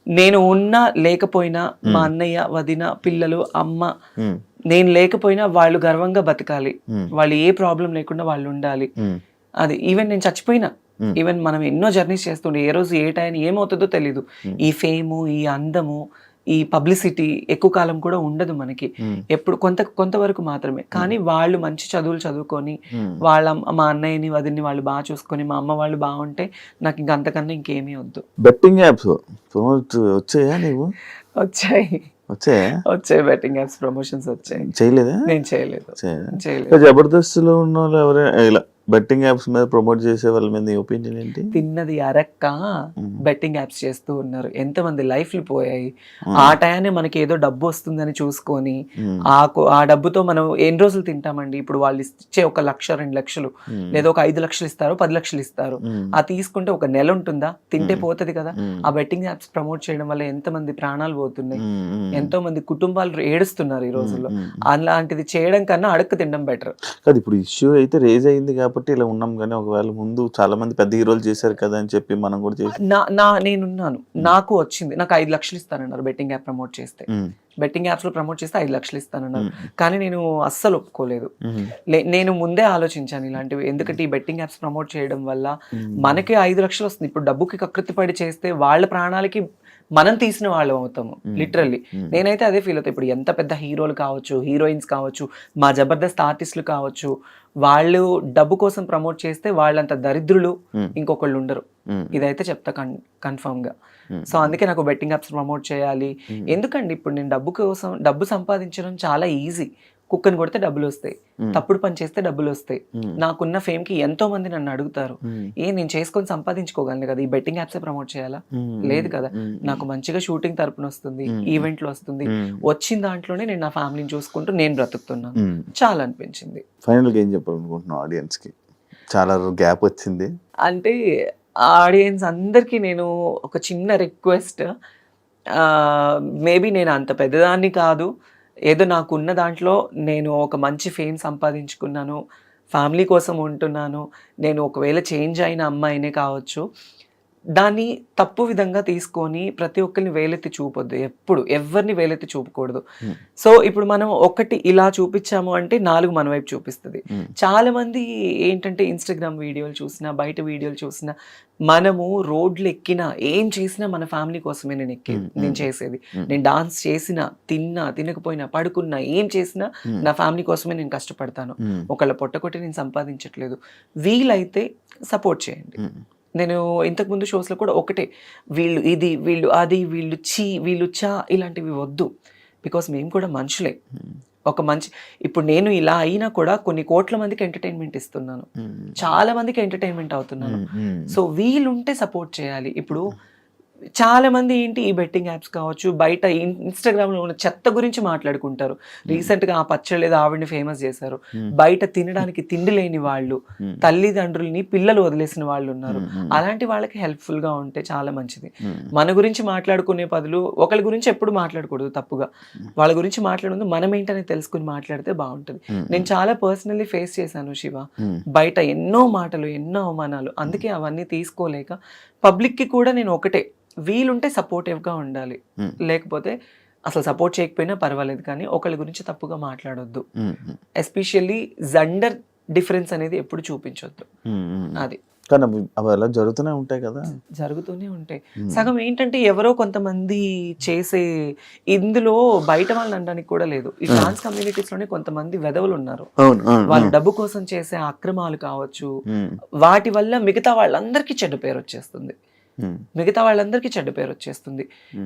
నేను ఉన్నా లేకపోయినా మా అన్నయ్య, వదిన, పిల్లలు, అమ్మ, నేను లేకపోయినా వాళ్ళు గర్వంగా బతకాలి. వాళ్ళు ఏ ప్రాబ్లం లేకుండా వాళ్ళు ఉండాలి. అది ఈవెన్ నేను చచ్చిపోయినా, ఈవెన్ మనం ఎన్నో జర్నీస్ చేస్తుండే, ఏ రోజు ఏ టైం ఏమవుతుందో తెలీదు. ఈ ఫేము, ఈ అందము, ఈ పబ్లిసిటీ ఎక్కువ కాలం కూడా ఉండదు మనకి. ఎప్పుడు కొంతవరకు మాత్రమే. కానీ వాళ్ళు మంచి చదువులు చదువుకొని, వాళ్ళ మా అన్నయ్యని, వదిన్ని వాళ్ళు బాగా చూసుకొని, మా అమ్మ వాళ్ళు బాగుంటే నాకు ఇంక అంతకన్నా ఇంకేమీ వద్దు. బెట్టింగ్ యాప్స్ వచ్చాయా? నీవు వచ్చాయి బెట్టింగ్ యాప్స్ ప్రమోషన్స్ వచ్చాయి. చేయలేదా? నేను చేయలేదు. జబర్దస్త్ లో ఉన్న వాళ్ళు ఎవరైనా ఇలా బెట్టింగ్ యాప్స్ మీద ప్రమోట్ చేసే వాళ్ళ మీద ఒపీనియన్ ఏంటి? తిన్నది అరక్క బెట్టింగ్ యాప్స్ చేస్తూ ఉన్నారు. ఎంతమంది లైఫ్లు పోయాయి. ఆ టయాన్ని మనకి ఏదో డబ్బు వస్తుందని చూసుకొని ఆ డబ్బుతో మనం ఎన్ని రోజులు తింటామండి? ఇప్పుడు వాళ్ళు ఇచ్చే 1 లక్ష 2 లక్షలు లేదా ఒక 5 లక్షలు ఇస్తారు, 10 లక్షలు ఇస్తారు. ఆ తీసుకుంటే ఒక నెల ఉంటుందా? తింటే పోతుంది కదా. ఆ బెట్టింగ్ యాప్స్ ప్రమోట్ చేయడం వల్ల ఎంతమంది ప్రాణాలు పోతున్నాయి, ఎంతో మంది కుటుంబాలు ఏడుస్తున్నారు ఈ రోజుల్లో. అలాంటిది చేయడం కన్నా అడక్క తినడం బెటర్. ఇప్పుడు ఇష్యూ అయితే రేజ్ అయింది కాబట్టి ఇలా ఉన్నాం, కానీ ఒకవేళ ముందు చాలా మంది పెద్ద హీరోలు చేశారు కదా అని చెప్పి మనం కూడా చేసి నేనున్నాను. నాకు వచ్చింది, నాకు 5 లక్షలు ఇస్తానన్నారు బెట్టింగ్ యాప్ ప్రమోట్ చేస్తే. బెట్టింగ్ యాప్స్ లో ప్రమోట్ చేస్తే 5 లక్షలు ఇస్తానన్నారు. కానీ నేను అస్సలు ఒప్పుకోలేదు. నేను ముందే ఆలోచించాను ఇలాంటివి. ఎందుకంటే ఈ బెట్టింగ్ యాప్స్ ప్రమోట్ చేయడం వల్ల మనకి 5 లక్షలు వస్తుంది. ఇప్పుడు డబ్బుకి కకృతి పడి చేస్తే వాళ్ళ ప్రాణాలకి మనం తీసిన వాళ్ళం అవుతాము లిటరల్లీ. నేనైతే అదే ఫీల్ అవుతాను. ఇప్పుడు ఎంత పెద్ద హీరోలు కావచ్చు, హీరోయిన్స్ కావచ్చు, మా జబర్దస్త్ ఆర్టిస్టులు కావచ్చు, వాళ్ళు డబ్బు కోసం ప్రమోట్ చేస్తే వాళ్ళంత దరిద్రులు ఇంకొకళ్ళు ఉండరు. ఇదైతే చెప్తా కన్ఫర్మ్ గా. సో అందుకే నాకు బెట్టింగ్ యాప్స్ ప్రమోట్ చేయాలి. ఎందుకండి ఇప్పుడు నేను డబ్బు సంపాదించడం చాలా ఈజీ. కుక్కని కొడితే డబ్బులు వస్తాయి, తప్పుడు పని చేస్తే డబ్బులు వస్తాయి. నాకున్న ఫేమ్ కి ఎంతో మంది నన్ను అడుగుతారు, నేను చేసుకొని సంపాదించుకోగలను కదా, ఈ బెట్టింగ్ యాప్సే ప్రమోట్ చేయాలా? లేదు కదా. నాకు మంచిగా షూటింగ్ తరపున వస్తుంది, ఈవెంట్లు వస్తుంది, వచ్చిన దాంట్లోనే నేను నా ఫ్యామిలీని చూసుకుంటూ నేను బ్రతుకుతున్నాను. చాలా అనిపించింది. ఫైనల్ గా ఏం చెప్పాలనుకుంటున్నావు ఆడియన్స్ కి? చాలా గ్యాప్ వచ్చింది అంటే ఆడియన్స్ అందరికీ నేను ఒక చిన్న రిక్వెస్ట్, మేబీ నేను అంత పెద్దదాన్ని కాదు, ఏదో నాకున్న దాంట్లో నేను ఒక మంచి ఫేమ్ సంపాదించుకున్నాను, ఫ్యామిలీ కోసం ఉంటున్నాను. నేను ఒకవేళ చేంజ్ అయిన అమ్మాయినే కావచ్చు, దాన్ని తప్పు విధంగా తీసుకొని ప్రతి ఒక్కరిని వేలెత్తి చూపొద్దు. ఎప్పుడు ఎవరిని వేలెత్తి చూపకూడదు. సో ఇప్పుడు మనం ఒకటి ఇలా చూపించాము అంటే 4 మన వైపు చూపిస్తుంది. చాలా మంది ఏంటంటే ఇన్స్టాగ్రామ్ వీడియోలు చూసినా, బయట వీడియోలు చూసినా, మనము రోడ్లు ఎక్కినా, ఏం చేసినా మన ఫ్యామిలీ కోసమే నేను చేసేది. నేను డాన్స్ చేసినా, తిన్నా, తినకపోయినా, పడుకున్నా, ఏం చేసినా నా ఫ్యామిలీ కోసమే నేను కష్టపడతాను. ఒకళ్ళ పొట్టకొట్టి నేను సంపాదించట్లేదు. వీలైతే సపోర్ట్ చేయండి. నేను ఇంతకుముందు షోస్లో కూడా ఒకటే, వీళ్ళు ఇది, వీళ్ళు అది, వీళ్ళు వీళ్ళు ఇలాంటివి వద్దు. బికాస్ మేము కూడా మనుషులే. ఒక మంచి, ఇప్పుడు నేను ఇలా అయినా కూడా కొన్ని కోట్ల మందికి ఎంటర్టైన్మెంట్ ఇస్తున్నాను, చాలా మందికి ఎంటర్టైన్మెంట్ అవుతున్నాను. సో వీలుంటే సపోర్ట్ చేయాలి. ఇప్పుడు చాలా మంది ఏంటి, ఈ బెట్టింగ్ యాప్స్ కావచ్చు, బయట ఇన్స్టాగ్రామ్లో ఉన్న చెత్త గురించి మాట్లాడుకుంటారు. రీసెంట్గా ఆ పచ్చళ్ళు ఏదో ఆవిడని ఫేమస్ చేశారు. బయట తినడానికి తిండి లేని వాళ్ళు, తల్లిదండ్రుల్ని పిల్లలు వదిలేసిన వాళ్ళు ఉన్నారు. అలాంటి వాళ్ళకి హెల్ప్ఫుల్గా ఉంటే చాలా మంచిది. మన గురించి మాట్లాడుకునే బదులు ఒకళ్ళ గురించి ఎప్పుడు మాట్లాడకూడదు తప్పుగా. వాళ్ళ గురించి మాట్లాడదు, మనం ఏంటనే తెలుసుకుని మాట్లాడితే బాగుంటుంది. నేను చాలా పర్సనల్లీ ఫేస్ చేశాను శివ, బయట ఎన్నో మాటలు, ఎన్నో అవమానాలు. అందుకే అవన్నీ తీసుకోలేక పబ్లిక్కి కూడా నేను ఒకటే, వీలుంటే సపోర్టివ్గా ఉండాలి. లేకపోతే అసలు సపోర్ట్ చేయకపోయినా పర్వాలేదు, కానీ ఒకళ్ళ గురించి తప్పుగా మాట్లాడొద్దు. ఎస్పెషల్లీ జెండర్ డిఫరెన్స్ అనేది ఎప్పుడు చూపించొద్దు. అది కానీ అవి అలా జరుగుతూనే ఉంటాయి కదా, జరుగుతూనే ఉంటాయి. సగం ఏంటంటే ఎవరో కొంతమంది చేసే, ఇందులో బయట వాళ్ళని అనడానికి కూడా లేదు. ఈ ట్రాన్స్ కమ్యూనిటీస్ లోనే కొంతమంది వెధవలు ఉన్నారు. వాళ్ళు డబ్బు కోసం చేసే అక్రమాలు కావచ్చు, వాటి వల్ల మిగతా వాళ్ళందరికీ చెడ్డ పేరు వచ్చేస్తుంది.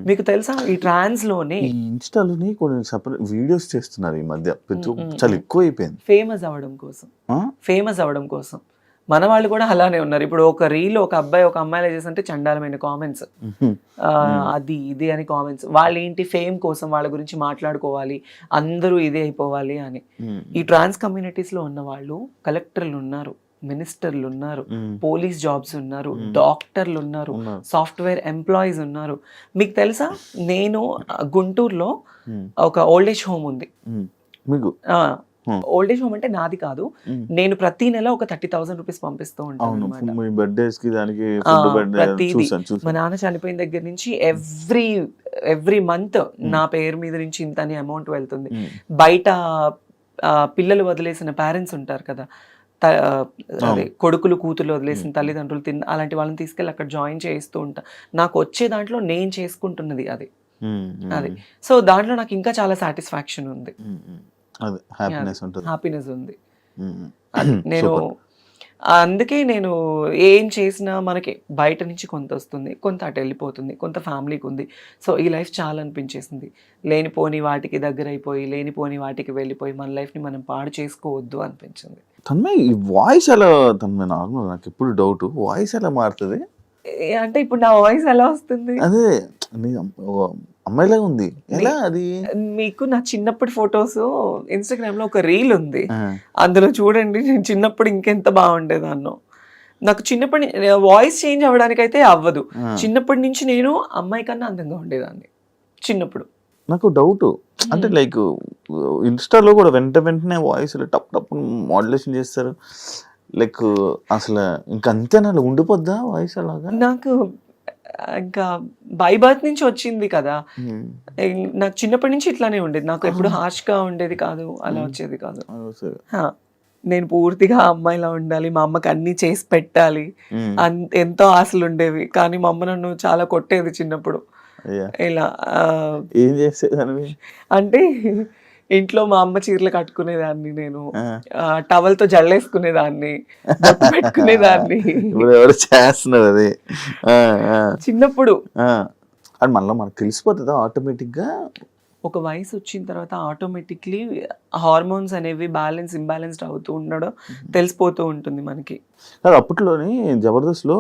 మీకు తెలుసా, ఈ ట్రాన్స్ లోనే ఇన్స్టాలోని కొన్ని సెపరేట్ వీడియోస్ చేస్తున్నారు ఈ మధ్య, చాలా ఎక్కువ అయిపోయింది. ఫేమస్ అవ్వడం కోసం మన వాళ్ళు కూడా అలానే ఉన్నారు. ఇప్పుడు ఒక రీల్ ఒక అబ్బాయి ఒక అమ్మాయిలా చేస్తుంటే చండాలమైన కామెంట్స్, అది ఇది అని కామెంట్స్. వాళ్ళు ఏంటి, ఫేమ్ కోసం వాళ్ళ గురించి మాట్లాడుకోవాలి, అందరూ ఇదే అయిపోవాలి అని. ఈ ట్రాన్స్ కమ్యూనిటీస్ లో ఉన్న వాళ్ళు కలెక్టర్లు ఉన్నారు, మినిస్టర్లు ఉన్నారు, పోలీస్ జాబ్స్ ఉన్నారు, డాక్టర్లు ఉన్నారు, సాఫ్ట్వేర్ ఎంప్లాయీస్ ఉన్నారు. మీకు తెలుసా, నేను గుంటూరులో ఒక ఓల్డ్ ఏజ్ హోమ్ ఉంది. ఓల్డ్ ఏజ్ హోమ్ అంటే నాది కాదు, నేను ప్రతి నెల ఒక 30,000 రూపీస్ పంపిస్తూ ఉంటాను. మా నాన్న చనిపోయిన దగ్గర నుంచి ఎవ్రీ మంత్ నా పేరు మీద నుంచి ఇంత అని అమౌంట్ వెళ్తుంది. బయట పిల్లలు వదిలేసిన పేరెంట్స్ ఉంటారు కదా, అదే కొడుకులు కూతురు వదిలేసిన తల్లిదండ్రులు అలాంటి వాళ్ళని తీసుకెళ్ళి అక్కడ జాయిన్ చేయిస్తూ ఉంటా. నాకు వచ్చే దాంట్లో నేను చేసుకుంటున్నది అది. సో దాంట్లో నాకు ఇంకా చాలా సాటిస్ఫాక్షన్ ఉంది, హ్యాపీనెస్ ఉంది. నేను అందుకే నేను ఏం చేసినా మనకి బయట నుంచి కొంత వస్తుంది, కొంత అటు వెళ్ళిపోతుంది, కొంత ఫ్యామిలీకి ఉంది. సో ఈ లైఫ్ చాలా అనిపించేసింది. లేనిపోని వాటికి దగ్గర అయిపోయి, లేనిపోని వాటికి వెళ్ళిపోయి మన లైఫ్ని మనం పాడు చేసుకోవద్దు అనిపించింది. తన్మయ్, ఈ వాయిస్ ఎలా, తన్మయ్ నార్మల్ నాకు ఎప్పుడు డౌట్, వాయిస్ ఎలా మారుతుంది అంటే ఇప్పుడు నా వాయిస్ ఎలా వస్తుంది? అదే అమ్మాయిలాగా ఉంది, ఎలా అది? మీకు నా చిన్నప్పటి ఫొటోస్ ఇన్స్టాగ్రామ్ లో ఒక రీల్ ఉంది, అందులో చూడండి. నేను చిన్నప్పుడు ఇంకెంత బాగుండేదాన్నో. నాకు చిన్నప్పటి వాయిస్ చేంజ్ అవ్వడానికి అయితే అవ్వదు. చిన్నప్పటి నుంచి నేను అమ్మాయి కన్నా అందంగా ఉండేదాన్ని చిన్నప్పుడు. నాకు డౌట్, అంటే లైక్ ఇన్స్టాలో కూడా వెంటనే వాయిస్ టప్ టప్ మోడ్యులేషన్ చేస్తారు, లైక్ అసలు ఇంకా అంతేనా, ఉండిపోద్దా వాయిస్ అలాగా? నాకు ఇంకా బై బర్త్ నుంచి వచ్చింది కదా, నాకు చిన్నప్పటి నుంచి ఇట్లానే ఉండేది. నాకు ఎప్పుడు హార్ష్ గా ఉండేది కాదు, అలా వచ్చేది కాదు. నేను పూర్తిగా అమ్మాయిలా ఉండాలి, మా అమ్మకి అన్ని చేసి పెట్టాలి, ఎంతో ఆశలు ఉండేవి. కానీ మా అమ్మ నన్ను చాలా కొట్టేది చిన్నప్పుడు. అయ్యా ఇలా ఏం చేసేదానివి? అంటే ఇంట్లో మా అమ్మ చీరలు కట్టుకునేదాన్ని, నేను టవల్ తో జల్లేసుకునేదాన్ని, బొట్టు పెట్టుకునేదాన్ని ఇప్పుడు ఎవరు చేస్తున్నారు అది? చిన్నప్పుడు. అది మళ్ళీ మనకు తెలిసిపోతుందా ఆటోమేటిక్ గా? ఒక వయసు వచ్చిన తర్వాత ఆటోమేటిక్లీ హార్మోన్స్ అనేవి ఇంబ్యాలెన్స్డ్ అవుతూ ఉండడం తెలిసిపోతూ ఉంటుంది మనకి. కాదు అప్పట్లోని జబర్దస్త్ లో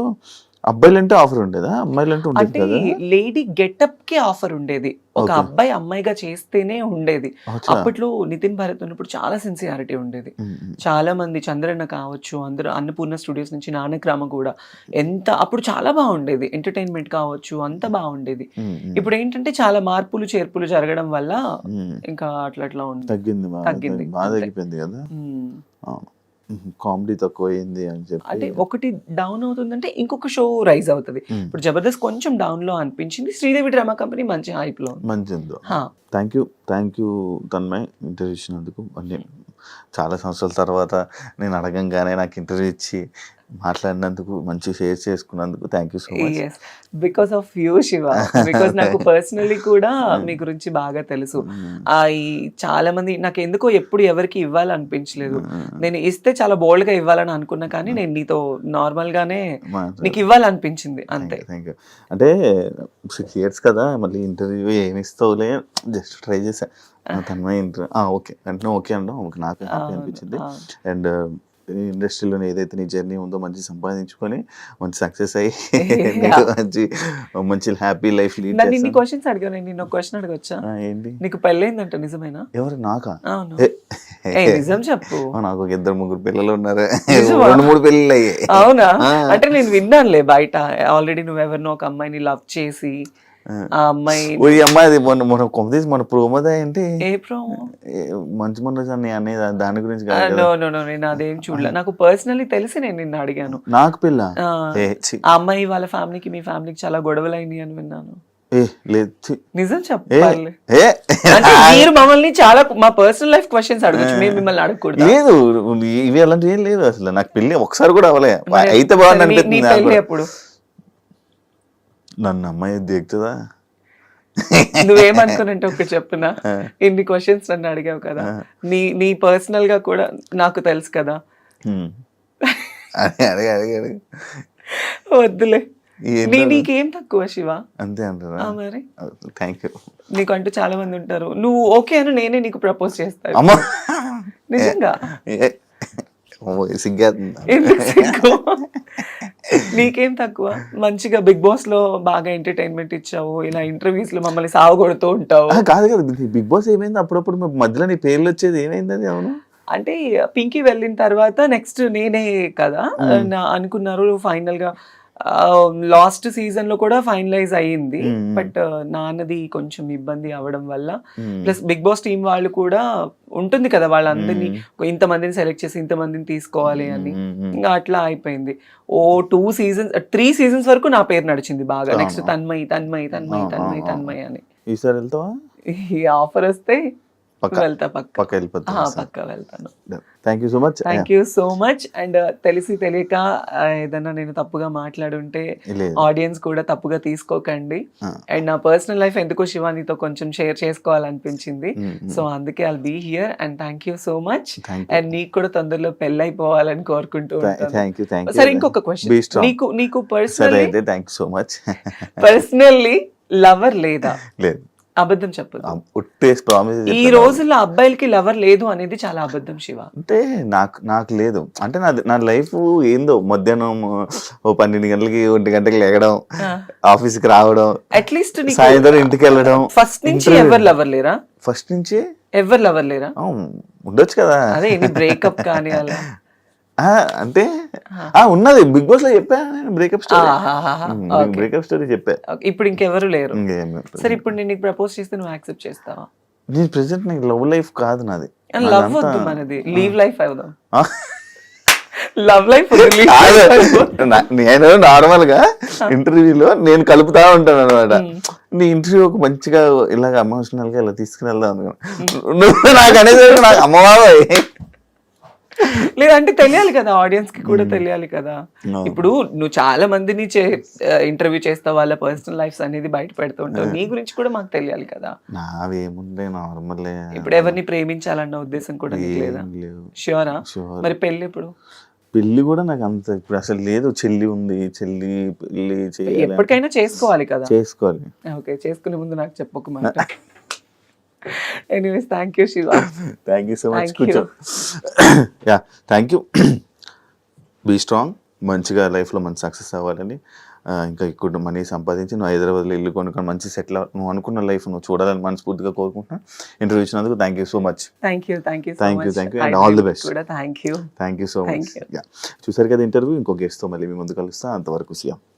అబ్బాయిలంటే ఆఫర్ ఉండేదా, అమ్మాయిలంటే ఉండేది అంటే కదా? లేడీ గెటప్ కి ఆఫర్ ఉండేది, ఒక అబ్బాయి అమ్మాయిగా చేస్తేనే ఉండేది. అప్పట్లో నితిన్ భరత్ ఉన్నప్పుడు చాలా సిన్సియారిటీ ఉండేది. చాలా మంది, చంద్రన్న కావచ్చు, అందరూ అన్నపూర్ణ స్టూడియోస్ నుంచి నానక్రామ కూడా, ఎంత అప్పుడు చాలా బాగుండేది. ఎంటర్టైన్మెంట్ కావచ్చు, అంత బాగుండేది. ఇప్పుడు ఏంటంటే చాలా మార్పులు చేర్పులు జరగడం వల్ల ఇంకా అట్లా ఉంది, తగ్గింది, బాగా తగ్గిపోయింది కదా. కామెడీ తక్కువ అయింది అని చెప్పి, అంటే ఒకటి డౌన్ అవుతుందంటే ఇంకొక షో రైజ్ అవుతుంది. ఇప్పుడు జబర్దస్త్ కొంచెం డౌన్ లో అనిపించింది, శ్రీదేవి డ్రామా కంపెనీ మంచి హైప్ లో మంచిది. థ్యాంక్ యూ తన్మయ్, ఇంటర్వ్యూ ఇచ్చినందుకు. అన్ని చాలా సంవత్సరాల తర్వాత నేను అడగంగానే నాకు ఇంటర్వ్యూ ఇచ్చి మాట్లాడినందుకు, మంచి షేర్ చేసుకున్నందుకు thank you so much. Because of you Shiva, because నాకు పర్సనలీ కూడా మీ గురించి బాగా తెలుసు. ఈ చాలా మంది నాకు ఎందుకో ఎప్పుడు ఎవరికి ఇవ్వాలనిపించలేదు. నేను ఇస్తే చాలా బోల్డ్ గా ఇవ్వాలని అనుకున్నా, కానీ నేను నీతో నార్మల్ గానే నీకు ఇవ్వాలనిపించింది అంతే. Thank you. అంటే 6 years కదా, మళ్ళీ ఇంటర్వ్యూ ఏమి ఇస్తావులే, జస్ట్ ట్రై చేసా. తన్మయ్ ఓకే అంటే ఓకే అనడం నాకు హ్యాపీ అనిపించింది. అండ్ ఇండస్ట్రీలో ఏదైతే నీ జర్నీ ఉందో మంచి సంపాదించుకొని మంచి సక్సెస్ అయ్యి మంచి హ్యాపీ లైఫ్ లీడ్ చేస్తాను. నిన్ను క్వశ్చన్స్ అడిగా, నేను ఒక క్వశ్చన్ అడగొచ్చా? ఏంటి? నీకు పెళ్ళైందంట, నిజమేనా? ఎవరు? నాకా? నిజం చెప్పు. నాకు 2-3 పిల్లలు ఉన్నారు, 2-3 పెళ్ళిళ్ళు అయ్యాయి. అవునా? అంటే నేను విన్నానులే బయట, ఆల్రెడీ నువ్వెవరినో ఒక అమ్మాయిని లవ్ చేసి ఆ అమ్మాయి అది మన ప్రోమోదా ఏంటి? ఏ ప్రోమో? మంచి మనోజు అనే దాని గురించి నేను అదేం చూడలే. నాకు పర్సనల్లీ తెలిసి నేను నిన్ను అడిగాను. నాకు పిల్ల? ఆ అమ్మాయి వాళ్ళ ఫ్యామిలీకి మీ ఫ్యామిలీకి చాలా గొడవలు అయినాయి అని విన్నాను. నిజం చెప్పాలి అంటే మీరు మమ్మల్ని చాలా మా పర్సనల్ లైఫ్ క్వశ్చన్స్ అడగచ్చు, మేము మిమ్మల్ని అడగకూడదు. లేదు, ఇవి అలాంటివి ఏం లేదు అసలు. నాకు పెళ్లి ఒకసారి కూడా అవ్వలే, అయితే బాగుంది. ఎప్పుడు నన్ను అమ్మాయి దిగుతుందా? నువ్వేమనుకున్నట్టు ఒకటి చెప్పునా, ఇన్ని క్వశ్చన్స్ నన్ను అడిగావు కదా, నీ పర్సనల్ గా కూడా నాకు తెలుసు కదా. వద్దులే, నీకేం తక్కువ శివ? అంతే అంటారా? మరి థ్యాంక్ యూ. నీకంటూ చాలా మంది ఉంటారు, నువ్వు ఓకే అని నేనే నీకు ప్రపోజ్ చేస్తాను. నిజంగా నీకేం తక్కువ? మంచిగా బిగ్ బాస్ లో బాగా ఎంటర్టైన్మెంట్ ఇచ్చావు, ఇలా ఇంటర్వ్యూస్ లో మమ్మల్ని సావగొడుతూ ఉంటావు. కాదు కదా, బిగ్ బాస్ ఏమైంది అప్పుడప్పుడు మధ్యలో నీ పేర్లు వచ్చేది, ఏమైంది అది? అవును, అంటే పింకీ వెళ్ళిన తర్వాత నెక్స్ట్ నేనే కదా అనుకున్నారు. ఫైనల్ గా లాస్ట్ సీజన్ లో కూడా ఫైనలైజ్ అయ్యింది, బట్ నాన్నది కొంచెం ఇబ్బంది అవడం వల్ల, ప్లస్ బిగ్ బాస్ టీం వాళ్ళు కూడా ఉంటుంది కదా, వాళ్ళందరినీ ఇంతమందిని సెలెక్ట్ చేసి ఇంతమందిని తీసుకోవాలి అని, ఇంకా అట్లా అయిపోయింది. 3 seasons వరకు నా పేరు నడిచింది బాగా. నెక్స్ట్ తన్మయ్ తన్మయ్ తన్మయ్ తన్మయ్ తన్మయ్ అని. ఈసారి వెళ్తావా? ఈ ఆఫర్ వస్తే వెళ్తా, పక్క వెళ్తాను. Thank you so much. Thank you so much. And తెలిసి తెలియక ఏదన్నా నేను తప్పుగా మాట్లాడుంటే ఆడియన్స్ కూడా తప్పుగా తీసుకోకండి. అండ్ నా పర్సనల్ లైఫ్ ఎందుకో శివానితో కొంచెం షేర్ చేసుకోవాలనిపించింది, సో అందుకే I'll be here. And thank you so much. And నీకు కూడా తొందరలో పెళ్ళైపోవాలని కోరుకుంటూ ఉంటాను. సరే, ఇంకొక క్వశ్చన్, నీకు పర్సనల్లీ లవర్ లేదా? లేదు. అబద్ధం చెప్పదు. ఈ ఈ రోజుల్లో అబ్బాయిలకి లవర్ లేదు అనేది చాలా అబద్ధం శివ. అంటే నాకు లేదు. అంటే నా లైఫ్ ఏందో, మధ్యాహ్నం 12 గంటలకి 1 గంటకి లేగడం, ఆఫీస్ కి రావడం, అట్లీస్ట్ సాయంత్రం ఇంటికి వెళ్ళడం. ఫస్ట్ నుంచి ఎవరు లవర్ లేరా? ఫస్ట్ నుంచి ఎవరు లవర్ లేరా? ఉండొచ్చు కదా. అదే బ్రేకప్ కానీ అలా అంటే ఉన్నది. బిగ్ బాస్ లో చెప్పా బ్రేకప్ స్టోరీ చెప్పా. ఇప్పుడు ఇంకెవరు లేరు. సరే, ఇప్పుడు నేను నీకు ప్రపోజ్ చేస్తే నువ్వు యాక్సెప్ట్ చేస్తావా? నేను ప్రెసెంట్ నీకు లవ్ లైఫ్ కాదు నాది. లవ్ వద్దు, మనది లీవ్ లైఫ్ అవుదాం. లవ్ లైఫ్ నేను నార్మల్ గా ఇంటర్వ్యూలో నేను కలుపుతా ఉంటాను అనమాట. నీ ఇంటర్వ్యూ ఒక మంచిగా ఇలాగ ఎమోషనల్ గా ఇలా తీసుకుని వెళ్దాం అనుకున్నా. నువ్వు నాకు అనేది నాకు అమ్మవాబాయ్ లేదంటే తెలియాలి కదా, ఆడియన్స్ కి కూడా తెలియాలి కదా. No. ఇప్పుడు నువ్వు చాలా మందిని ఇంటర్వ్యూ చేస్తావు, వాళ్ళ పర్సనల్ లైఫ్స్ అనేది బయట పెడుతూ ఉంటావు, నీ గురించి కూడా మాకు తెలియాలి కదా. నావేముండే నార్మల్. ఇప్పుడు ఎవరిని ప్రేమించాలన్న ఉద్దేశం కూడా నీకు లేదా? లేవు. ష్యూరా? Sure. మరి పెళ్ళి ఇప్పుడు? పెళ్లి కూడా నాకు అంత ఇప్పుడు అసలు లేదు. చెల్లి ఉంది, చెల్లి పెళ్లి చేయాలి, ఎప్పటికైనా చేసుకోవాలి కదా. చేసుకోవాలి. ఓకే, చేసుకునే ముందు నాకు చెప్పొక మాట. Anyways, thank you Shiva. Thank you so much. Thank you. కూర్చో. Yeah, thank you. Be strong, మంచిగా లైఫ్లో మంచి సక్సెస్ అవ్వాలని, ఇంకా ఎక్కువ మనీ సంపాదించి నువ్వు హైదరాబాద్లో ఇల్లు కొనుక్కొని మంచి సెటిల్ నువ్వు అనుకున్న లైఫ్ నువ్వు చూడాలని మనస్ఫూర్తిగా కోరుకుంటున్నా. ఇంటర్వ్యూ ఇచ్చినందుకు thank you so much. Thank you and all the best. కూడా thank you thank you so much. చూసారు కదా ఇంటర్వ్యూ. ఇంకో గెస్ట్తో మళ్ళీ మీ ముందు కలుస్తా. అంతవరకు సియా.